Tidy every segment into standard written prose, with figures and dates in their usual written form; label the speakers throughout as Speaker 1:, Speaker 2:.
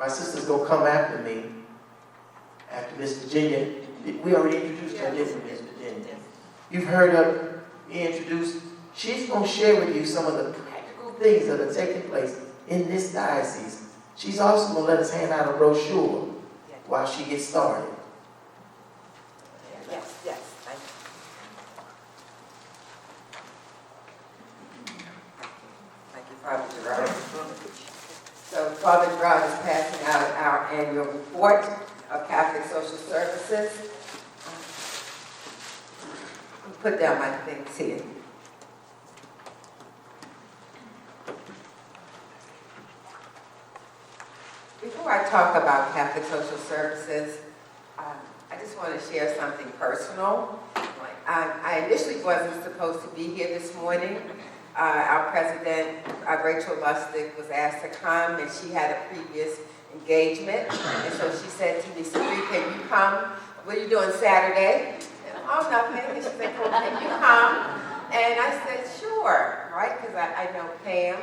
Speaker 1: My sister's going to come after me, after Miss Virginia. We already introduced her, didn't we, Miss Virginia? You've heard her be introduced. She's going to share with you some of the practical things that are taking place in this diocese. She's also going to let us hand out a brochure while she gets started.
Speaker 2: Yes. Thank you, Father Gerard. So Father Gerard is passing out our annual report of Catholic Social Services. Put down my things here. Before I talk about Catholic Social Services, I just want to share something personal. I initially wasn't supposed to be here this morning. Our president, Rachel Lustig, was asked to come, and she had a previous engagement. And so she said to me, Sabri, can you come? What are you doing Saturday? And, oh, nothing. And she said, well, can you come? And I said, sure, right? Because I know Pam.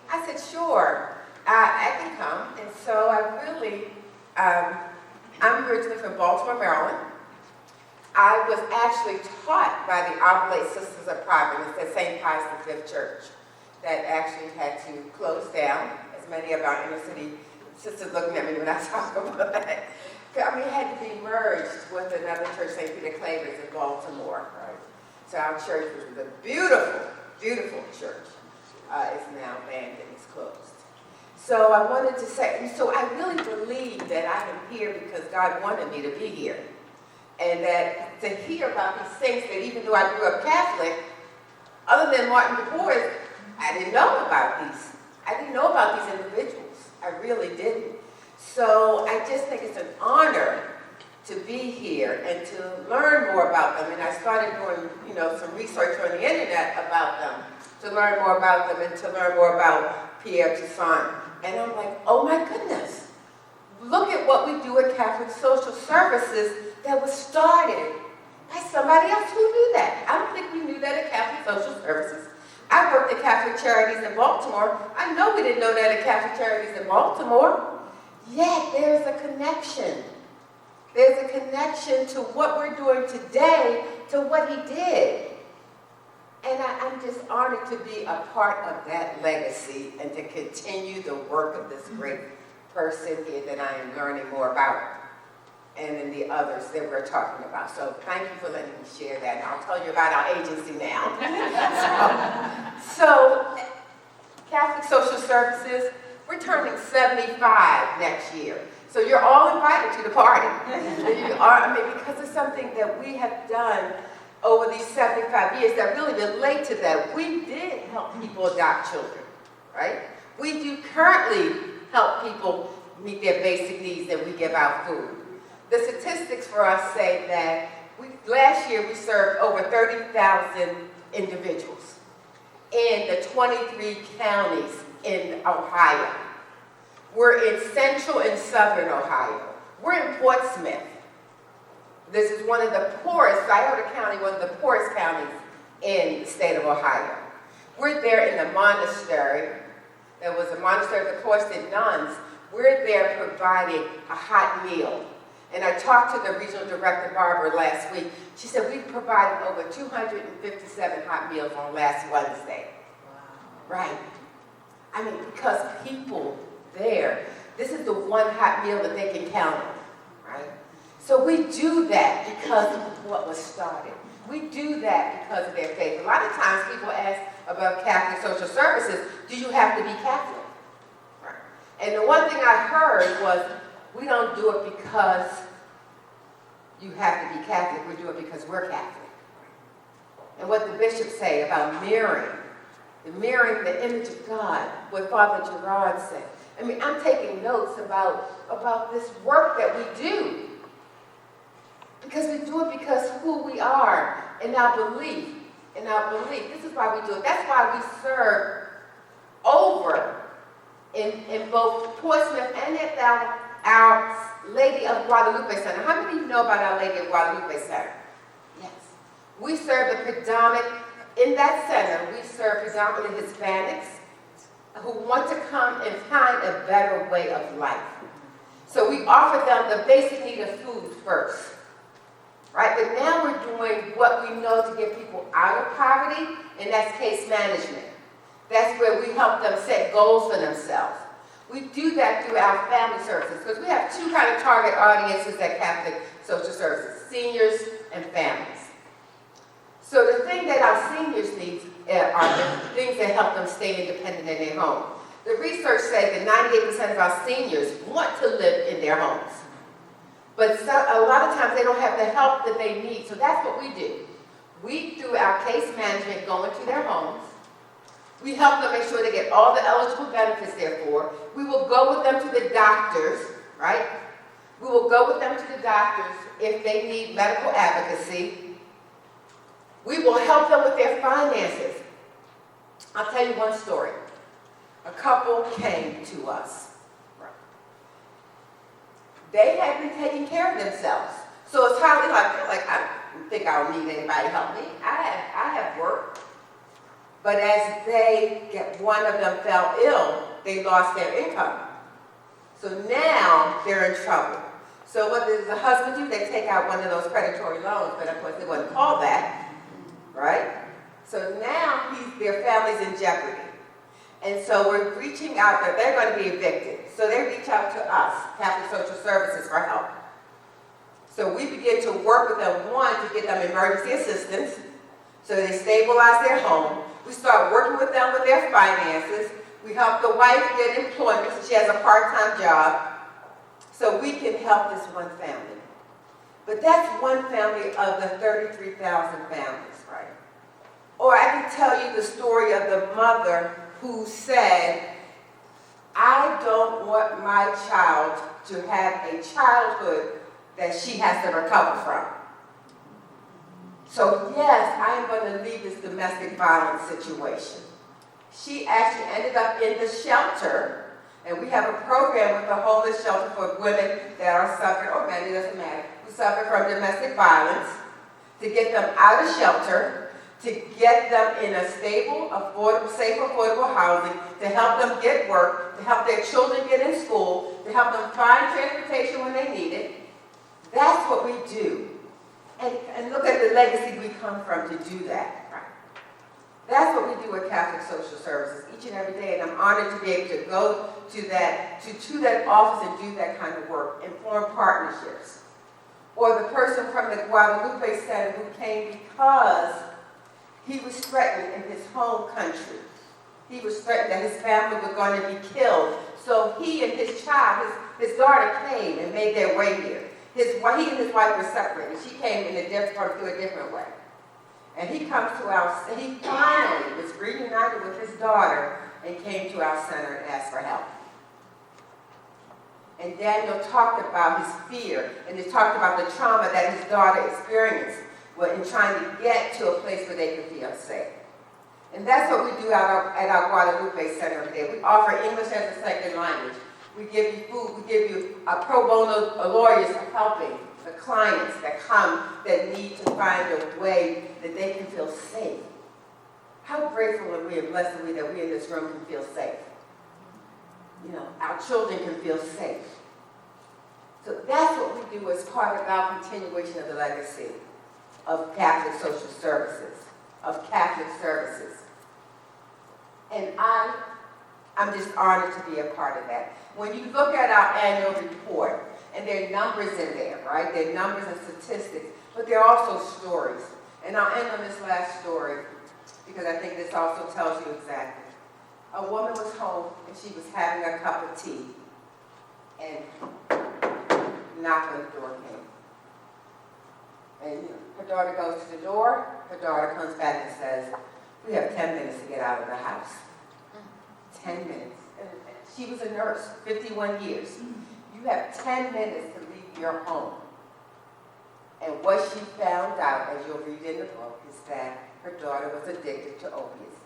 Speaker 2: I said, sure, I can come. And so I really, I'm originally from Baltimore, Maryland. I was actually taught by the Oblate Sisters of Providence at St. Pius V Church that actually had to close down, as many of our inner city sisters looking at me when I talk about that. I mean, it had to be merged with another church, St. Peter Claver's in Baltimore. Right? So our church was a beautiful, beautiful church. It's now abandoned, it's closed. So I wanted to say, so I really believe that I am here because God wanted me to be here. And that to hear about these things that even though I grew up Catholic, other than Martin DeBoer, I didn't know about these. I didn't know about these individuals. I really didn't. So I just think it's an honor to be here and to learn more about them. And I started doing, some research on the internet about them, to learn more about them and to learn more about Pierre Toussaint. And I'm like, oh my goodness. Look at what we do at Catholic Social Services that was started by somebody else. Who knew that? I don't think we knew that at Catholic Social Services. I worked at Catholic Charities in Baltimore. I know we didn't know that at Catholic Charities in Baltimore. Yet there's a connection. There's a connection to what we're doing today to what he did. And I'm just honored to be a part of that legacy and to continue the work of this great person here that I am learning more about, and then the others that we're talking about. So thank you for letting me share that. And I'll tell you about our agency now. so Catholic Social Services, we're turning 75 next year. So you're all invited to the party. Because it's something that we have done over these 75 years that really relate to that. We did help people adopt children, right? We do currently help people meet their basic needs, and we give out food. The statistics for us say that last year we served over 30,000 individuals in the 23 counties in Ohio. We're in central and southern Ohio. We're in Portsmouth. This is one of the poorest, Scioto County, one of the poorest counties in the state of Ohio. We're there in the monastery. There was a monastery of the cloistered nuns. We're there providing a hot meal. And I talked to the regional director, Barbara, last week. She said we provided over 257 hot meals on last Wednesday. Wow. Right. I mean, because people there, this is the one hot meal that they can count on, right? So we do that because of what was started. We do that because of their faith. A lot of times people ask about Catholic Social Services, do you have to be Catholic? Right. And the one thing I heard was, we don't do it because you have to be Catholic, we do it because we're Catholic. And what the bishops say about mirroring the image of God, what Father Gerard said. I mean, I'm taking notes about this work that we do. Because we do it because who we are in our belief. This is why we do it. That's why we serve over in both Portsmouth and at our Lady of Guadalupe Center. How many of you know about Our Lady of Guadalupe Center? Yes. We serve in that center, we serve predominantly Hispanics who want to come and find a better way of life. So we offer them the basic need of food first, right? But now we're doing what we know to get people out of poverty, and that's case management. That's where we help them set goals for themselves. We do that through our family services, because we have two kind of target audiences at Catholic Social Services, seniors and families. So the thing that our seniors need are the things that help them stay independent in their home. The research says that 98% of our seniors want to live in their homes. But a lot of times they don't have the help that they need. So that's what we do. We, through our case management, go into their homes. We help them make sure they get all the eligible benefits they're for. We will go with them to the doctors, right? We will go with them to the doctors if they need medical advocacy. We will help them with their finances. I'll tell you one story. A couple came to us. They had been taking care of themselves. So it's highly like I don't think I don't need anybody to help me. I have work. But as one of them fell ill, they lost their income. So now they're in trouble. So what does the husband do? They take out one of those predatory loans, but of course they wouldn't call that, right? So now their family's in jeopardy. And so we're reaching out that they're going to be evicted. So they reach out to us, Catholic Social Services, for help. So we begin to work with them, one, to get them emergency assistance, so they stabilize their home. We start working with them with their finances. We help the wife get employment, so she has a part-time job, so we can help this one family. But that's one family of the 33,000 families, right? Or I can tell you the story of the mother who said, I don't want my child to have a childhood that she has to recover from. So yes, I am going to leave this domestic violence situation. She actually ended up in the shelter, and we have a program with the homeless shelter for women that are suffering, or men, it doesn't matter, who suffer from domestic violence, to get them out of shelter, to get them in a stable, affordable, safe, affordable housing, to help them get work, to help their children get in school, to help them find transportation when they need it. That's what we do. And look at the legacy we come from to do that. Right? That's what we do at Catholic Social Services each and every day, and I'm honored to be able to go to that office and do that kind of work and form partnerships. Or the person from the Guadalupe Center who came because he was threatened in his home country. He was threatened that his family was going to be killed. So he and his child, his daughter came and made their way here. He and his wife were separated. She came through a different way. And he finally was reunited with his daughter and came to our center and asked for help. And Daniel talked about his fear, and he talked about the trauma that his daughter experienced in trying to get to a place where they could feel safe. And that's what we do at our Guadalupe Center every day. We offer English as a second language. We give you food. We give you pro bono lawyers helping the clients that come that need to find a way that they can feel safe. How grateful are we and blessed are we that we in this room can feel safe? You know, our children can feel safe. So that's what we do as part of our continuation of the legacy of Catholic Social Services, of Catholic Services. And I'm just honored to be a part of that. When you look at our annual report, and there are numbers in there, right? There are numbers and statistics, but there are also stories. And I'll end on this last story, because I think this also tells you exactly. A woman was home, and she was having a cup of tea, and knock on the door came. And her daughter goes to the door, her daughter comes back and says, we have 10 minutes to get out of the house. 10 minutes. And she was a nurse, 51 years. You have 10 minutes to leave your home. And what she found out, as you'll read in the book, is that her daughter was addicted to opiates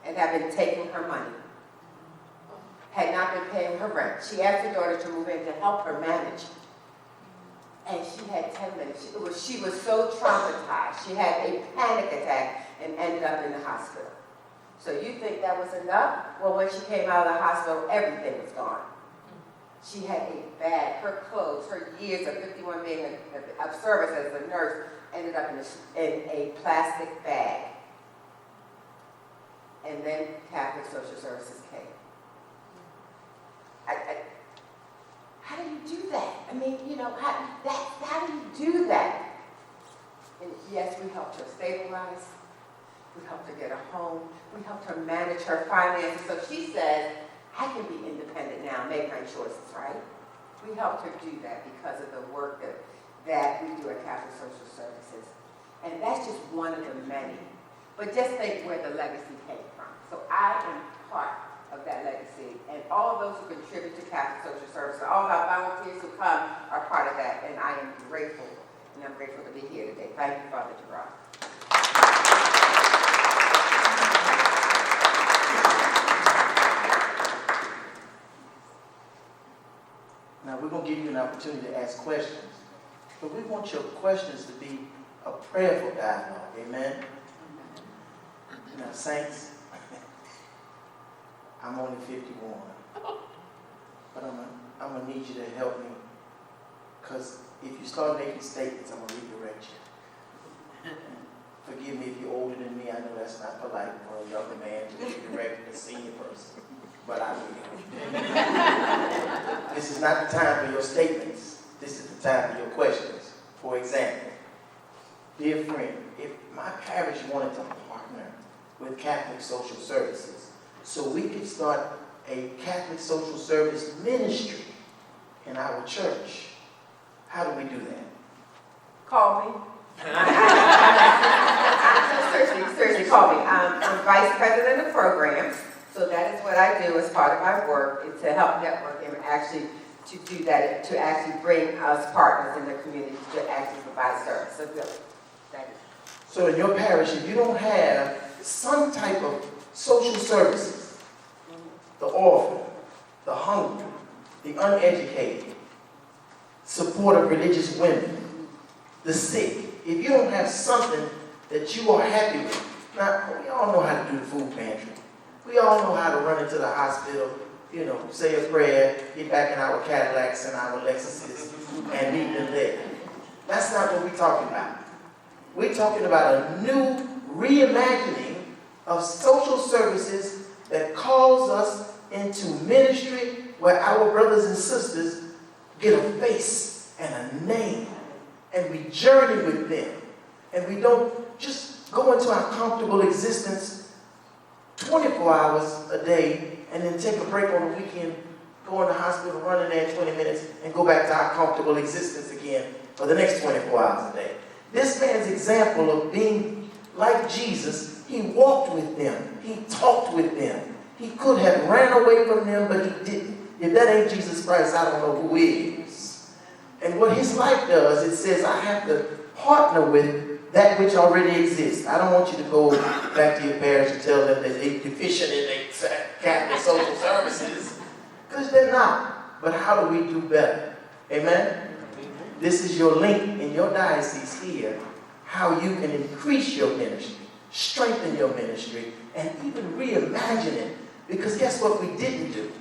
Speaker 2: and had been taking her money, had not been paying her rent. She asked her daughter to move in to help her manage. And she had 10 minutes. She was so traumatized. She had a panic attack and ended up in the hospital. So you think that was enough? Well, when she came out of the hospital, everything was gone. she had a bag, her clothes, her years of 51 being of service as a nurse ended up in a plastic bag. And then Catholic Social Services came. How do you do that? I mean, you know, how do you do that? And yes, we helped her stabilize. We helped her get a home. We helped her manage her finances. So she says, I can be independent now, make my choices, right? We helped her do that because of the work that we do at Catholic Social Services. And that's just one of the many. But just think where the legacy came from. So I am part of that legacy. And all those who contribute to Catholic Social Services, all of our volunteers who come are part of that. And I am grateful. And I'm grateful to be here today. Thank you, Father Gerard.
Speaker 1: Now, we're going to give you an opportunity to ask questions, but we want your questions to be a prayerful dialogue, amen? Now, saints, I'm only 51, but I'm going to need you to help me, because if you start making statements, I'm going to redirect you. Forgive me if you're older than me. I know that's not polite for a younger man to redirect a senior person, but I will. This is not the time for your statements. This is the time for your questions. For example, dear friend, if my parish wanted to partner with Catholic Social Services so we could start a Catholic Social Service ministry in our church, how do we do that?
Speaker 2: Call me. Seriously, call me. I'm vice president of programs, so that is what I do as part of my work, is to help network and actually to do that, to actually bring us partners in the community to actually provide service. So really, that is.
Speaker 1: So in your parish, if you don't have some type of social services, the orphan, the hungry, the uneducated, support of religious women, the sick, if you don't have something that you are happy with, now, we all know how to do the food pantry. We all know how to run into the hospital, you know, say a prayer, get back in our Cadillacs and our Lexuses, and meet them there. That's not what we're talking about. We're talking about a new reimagining of social services that calls us into ministry where our brothers and sisters get a face and a name, and we journey with them, and we don't just go into our comfortable existence 24 hours a day and then take a break on the weekend, go in the hospital, run in there 20 minutes, and go back to our comfortable existence again for the next 24 hours a day. This man's example of being like Jesus, he walked with them, he talked with them. He could have ran away from them, but he didn't. If that ain't Jesus Christ, I don't know who is. And what his life does, it says, I have to partner with that which already exists. I don't want you to go back to your parents and tell them that they're deficient in their Catholic social services, because they're not. But how do we do better? Amen? This is your link in your diocese here, how you can increase your ministry, strengthen your ministry, and even reimagine it. Because guess what we didn't do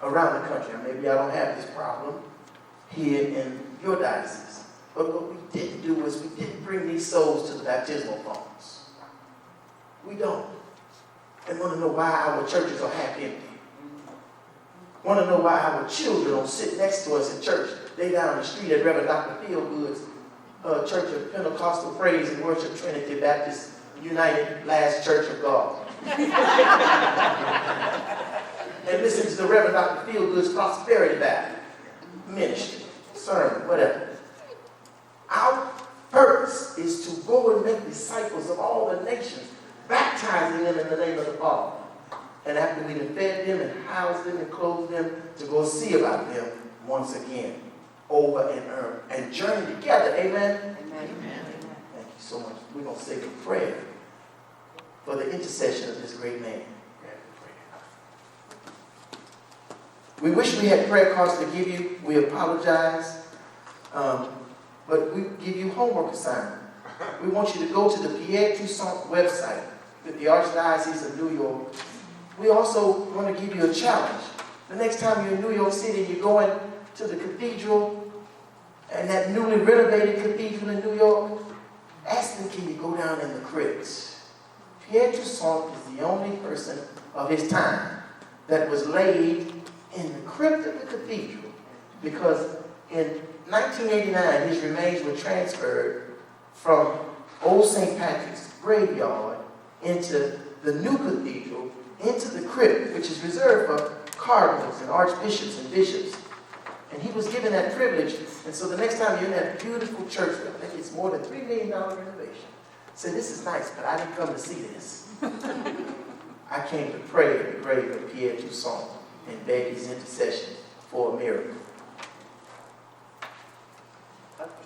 Speaker 1: around the country? Maybe I don't have this problem here in your diocese. But what we didn't do was we didn't bring these souls to the baptismal fonts. We don't. And want to know why our churches are half empty. Want to know why our children don't sit next to us in church. They down the street at Reverend Dr. Feelgood's Church of Pentecostal Praise and Worship Trinity Baptist United Last Church of God. And listen to the Reverend Dr. Feelgood's Prosperity Baptist ministry, sermon, whatever. Our purpose is to go and make disciples of all the nations, baptizing them in the name of the Father. And after we have fed them and housed them and clothed them, to go see about them once again, over and journey together. Amen? Amen. Thank you so much. We're going to say a prayer for the intercession of this great man. We wish we had prayer cards to give you. We apologize. But we give you homework assignment. We want you to go to the Pierre Toussaint website with the Archdiocese of New York. We also want to give you a challenge. The next time you're in New York City and you're going to the cathedral, and that newly renovated cathedral in New York, ask them, can you go down in the crypts? Pierre Toussaint is the only person of his time that was laid in the crypt of the cathedral, because in 1989 his remains were transferred from Old St. Patrick's graveyard into the new cathedral, into the crypt, which is reserved for cardinals and archbishops and bishops. And he was given that privilege. And so the next time you're in that beautiful church, I think it's more than $3 million renovation, say, this is nice, but I didn't come to see this. I came to pray at the grave of Pierre Toussaint and beg his intercession for a miracle.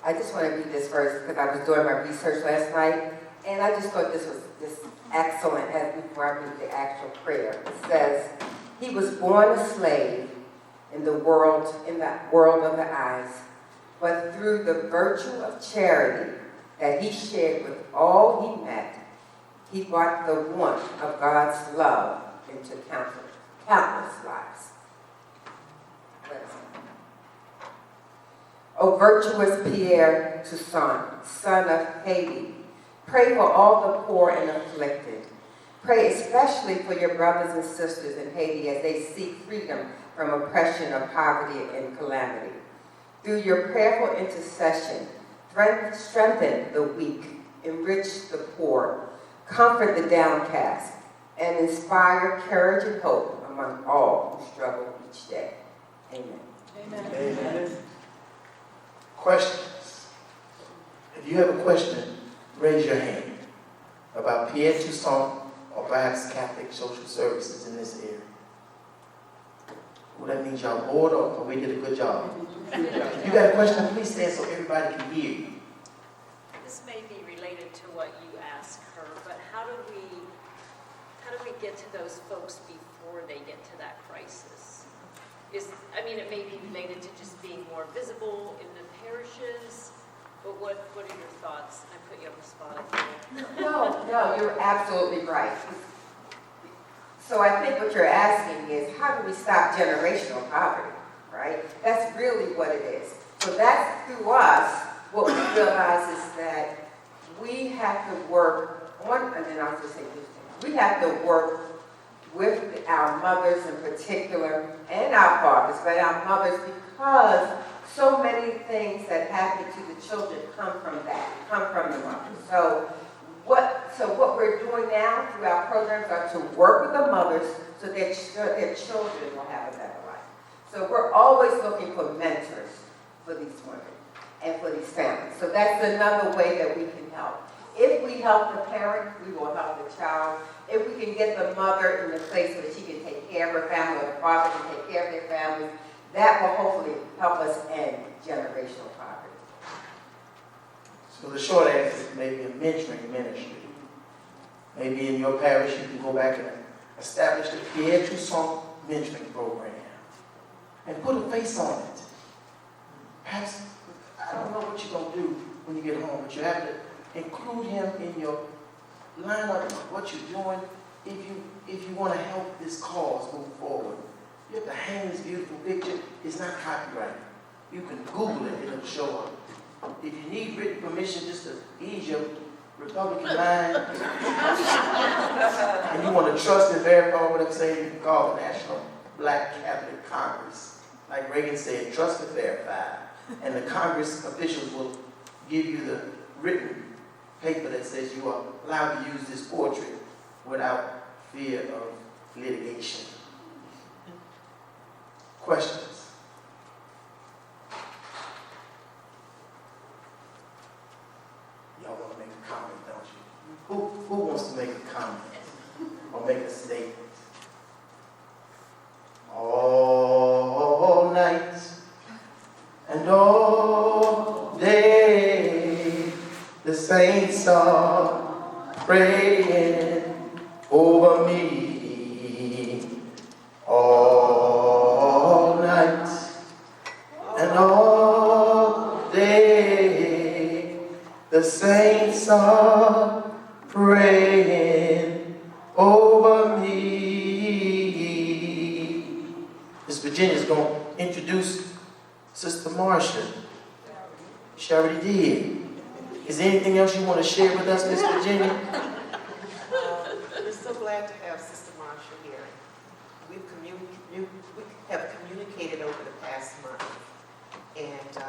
Speaker 2: I just want to read this verse because I was doing my research last night, and I just thought this was just excellent before I read the actual prayer. It says, he was born a slave in that world of the eyes, but through the virtue of charity that he shared with all he met, he brought the warmth of God's love into countless lives. O virtuous Pierre Toussaint, son of Haiti, pray for all the poor and afflicted. Pray especially for your brothers and sisters in Haiti as they seek freedom from oppression or poverty and calamity. Through your prayerful intercession, strengthen the weak, enrich the poor, comfort the downcast, and inspire courage and hope among all who struggle each day. Amen.
Speaker 3: Amen.
Speaker 1: Amen. Questions? If you have a question, raise your hand about Pierre Toussaint or perhaps Catholic social services in this area. Well, that means y'all bored or we did a good job. If you got a question, please stand so everybody can hear you.
Speaker 3: This may be related to what you asked her, but how do we get to those folks before they get to that crisis? It may be related to just being more visible in the parishes, but what are your thoughts? I put you on the spot, I think.
Speaker 2: No, you're absolutely right. So I think what you're asking is, how do we stop generational poverty, right? That's really what it is. So that's through us, what we realize is that we have to work on, and then I'll just say this, we have to work with our mothers in particular, and our fathers, but our mothers, because so many things that happen to the children come from the mothers. So what we're doing now through our programs are to work with the mothers so that their children will have a better life. So we're always looking for mentors for these women and for these families. So that's another way that we can help. If we help the parent, we will help the child. If we can get the mother in the place where she can take care of her family, or the father can take care of their family, that will hopefully help us end generational poverty.
Speaker 1: So the short answer is maybe a mentoring ministry. Maybe in your parish you can go back and establish the Pierre Toussaint mentoring program and put a face on it. Perhaps, I don't know what you're going to do when you get home, but you have to include him in your lineup of what you're doing if you want to help this cause move forward. You have to hang this beautiful picture. It's not copyrighted. You can Google it, it'll show up. If you need written permission just to ease your Republican mind, and you want to trust and verify what I'm saying, you can call the National Black Catholic Congress. Like Reagan said, trust and verify. And the Congress officials will give you the written paper that says you are allowed to use this portrait without fear of litigation. Questions? Y'all want to make a comment, don't you? Who wants to make a comment or make a statement? All night and all day, the saints are praying over me. All night and all day, the saints are praying over me. This introduce Sister Marcia. She already did. Is there anything else you want to share with us, Miss Virginia?
Speaker 4: We're so glad to have Sister Marcia here. We have communicated over the past month, and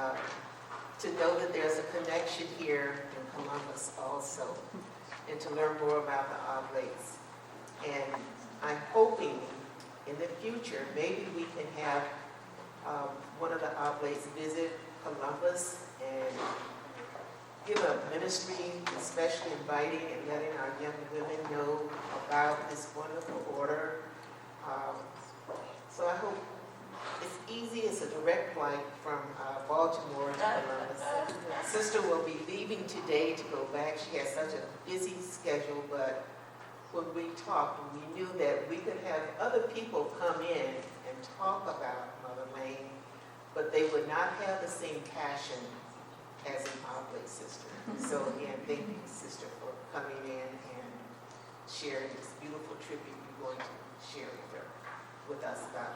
Speaker 4: to know that there's a connection here in Columbus also, and to learn more about the Oblates. And I'm hoping in the future, maybe we can have one of the Oblates visit Columbus and give a ministry, especially inviting and letting our young women know about this wonderful order. So I hope it's easy. It's a direct flight from Baltimore to Columbus. Sister will be leaving today to go back. She has such a busy schedule, but when we talked, we knew that we could have other people come in and talk about Mother Lane, but they would not have the same passion as an Oblate sister. So again, thank you, Sister, for coming in and sharing this beautiful tribute you're going to share with us about